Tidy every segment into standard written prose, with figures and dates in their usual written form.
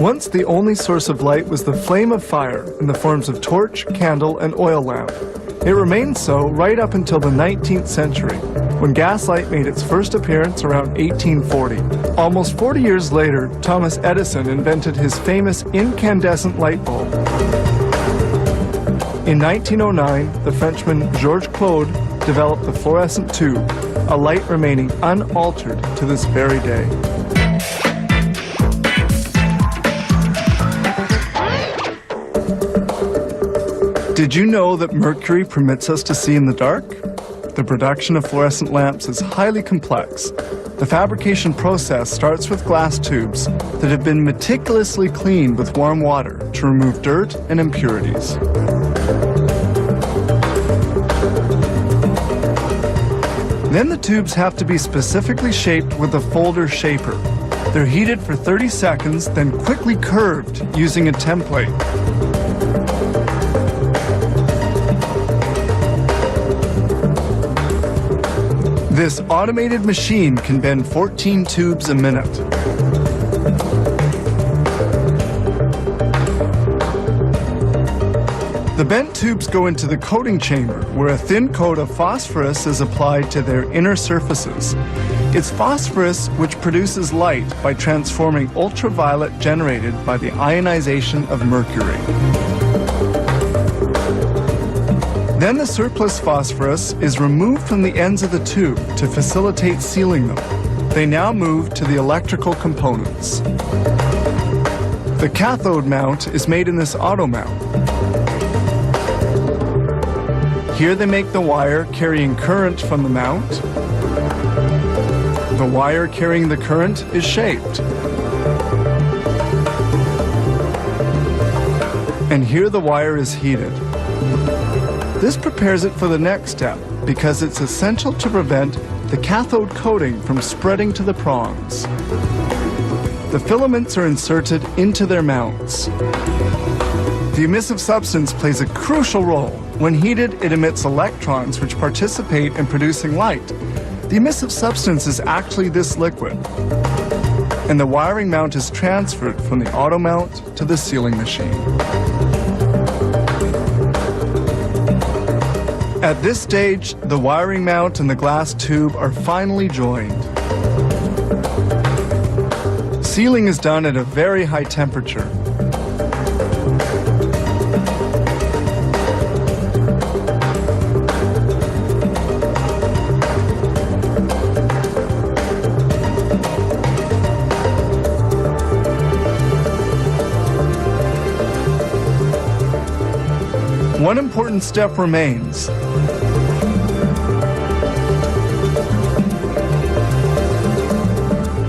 Once the only source of light was the flame of fire in the forms of torch, candle, and oil lamp. It remained so right up until the 19th century, when gaslight made its first appearance around 1840. Almost 40 years later, Thomas Edison invented his famous incandescent light bulb. In 1909, the Frenchman Georges Claude developed the fluorescent tube, a light remaining unaltered to this very day. Did you know that mercury permits us to see in the dark? The production of fluorescent lamps is highly complex. The fabrication process starts with glass tubes that have been meticulously cleaned with warm water to remove dirt and impurities. Then the tubes have to be specifically shaped with a folder shaper. They're heated for 30 seconds, then quickly curved using a template. This automated machine can bend 14 tubes a minute. The bent tubes go into the coating chamber, where a thin coat of phosphorus is applied to their inner surfaces. It's phosphorus which produces light by transforming ultraviolet generated by the ionization of mercury. Then the surplus phosphorus is removed from the ends of the tube to facilitate sealing them. They now move to the electrical components. The cathode mount is made in this auto mount. Here they make the wire carrying current from the mount. The wire carrying the current is shaped. And here the wire is heated. This prepares it for the next step because it's essential to prevent the cathode coating from spreading to the prongs. The filaments are inserted into their mounts. The emissive substance plays a crucial role. When heated, it emits electrons which participate in producing light. The emissive substance is actually this liquid, and the wiring mount is transferred from the auto mount to the sealing machine. At this stage, the wiring mount and the glass tube are finally joined. Sealing is done at a very high temperature. One important step remains.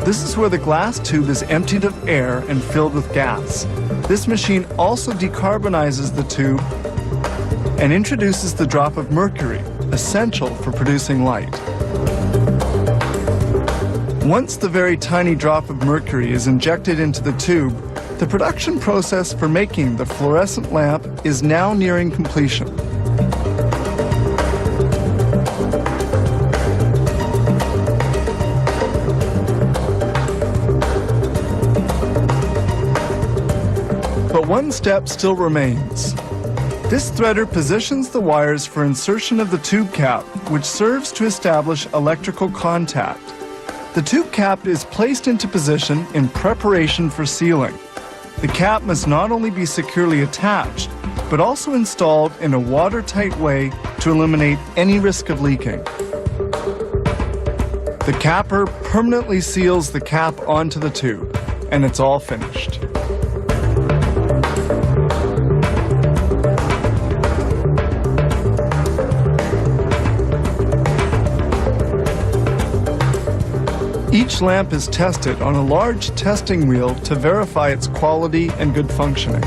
This is where the glass tube is emptied of air and filled with gas. This machine also decarbonizes the tube and introduces the drop of mercury, essential for producing light. Once the very tiny drop of mercury is injected into the tube, the production process for making the fluorescent lamp is now nearing completion. But one step still remains. This threader positions the wires for insertion of the tube cap, which serves to establish electrical contact. The tube cap is placed into position in preparation for sealing. The cap must not only be securely attached, but also installed in a watertight way to eliminate any risk of leaking. The capper permanently seals the cap onto the tube, and it's all finished. Each lamp is tested on a large testing wheel to verify its quality and good functioning.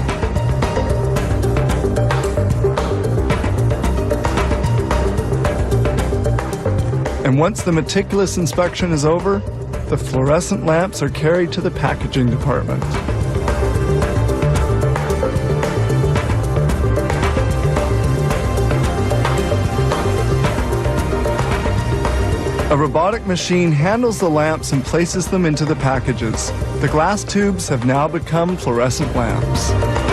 And once the meticulous inspection is over, the fluorescent lamps are carried to the packaging department. A robotic machine handles the lamps and places them into the packages. The glass tubes have now become fluorescent lamps.